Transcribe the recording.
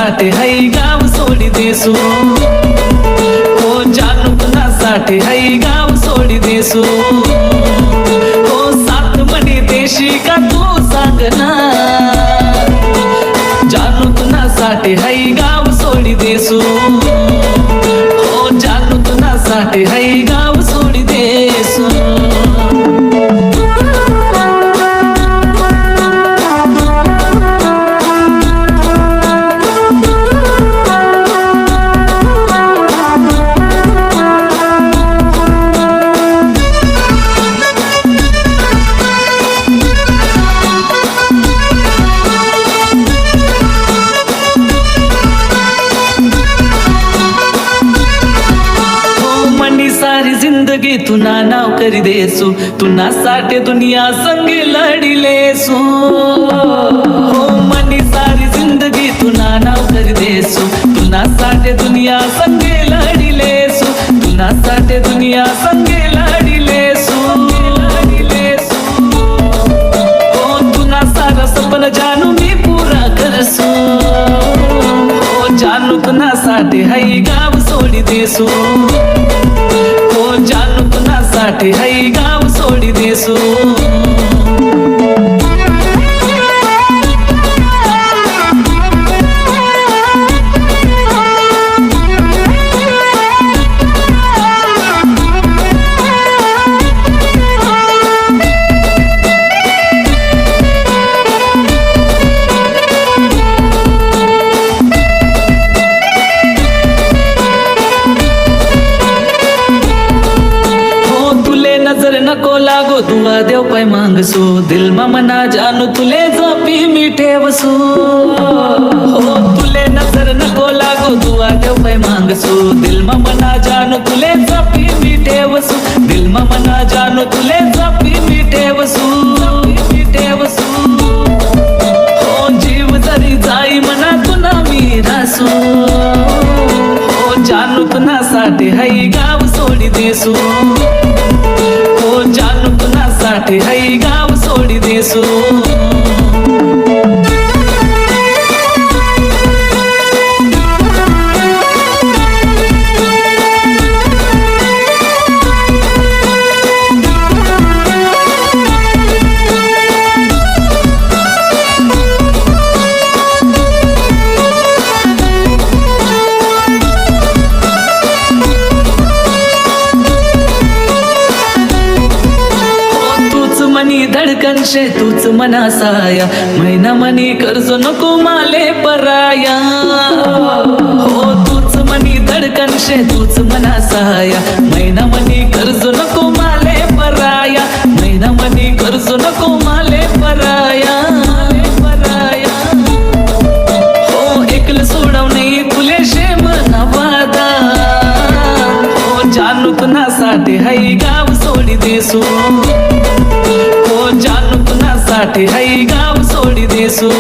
कुणासाठी हाय गाव सोडी देसू, हो जानू कुणासाठी हाय गाव सोडी देसू, हो सात म्हणे देशी का तू सांग ना, जानू कुणासाठी हाय गाव सोडी देसू, हो जानू कुणासाठी हाय गाव सोडी देसू. सारी जिंदगी तुना नाव करी देसू, तुना साठे दुनिया संगे लड़ी लेसू, हो मनी सारी जिंदगी तुना नाव करी देसू, तुना साठे दुनिया संगे लड़ी लेसू, तुना साठे दुनिया संगे लड़ी लेसू, हो तुना सारा सपन जानू मी पूरा करसू, हो जानू तुना साठे हाय गाव सोडी देसू, हो जानू कुणासाठी हाय गाव सोडी देसू. नजर नको लागो दुआ देव पाय मांगसू, दिल मा मना जानू तुले जपी मी ठेवसू, हो तुले नजर नको लागो दुआ देव पाय मांगसू, दिल मा मना जानू तुले जपी मी ठेवसू, दिल मा मना जानू तुले जपी मी ठेवसू, हो जीव जरी जाई मना तुना मी रासू, हो जानू कुणासाठी हाय गाव सोडी देसू, हो जानू कुणासाठी हाय गाव सोडी देसू. मनी धडकन शे तूच मना साया, महिना मनी कर्ज नको माले पराया, हो तूच मनी धडकन शे तूच मना साया, महिना मनी कर्ज नको माले पराया, महिना मनी कर्ज नको माले पराया, हो एकल सोडवणे तुले शे मना वादा, हो जानू कुणासाठी हाय गाव सोडी देसू, हो जानू कुणासाठी हाय गाव सोडी देसू.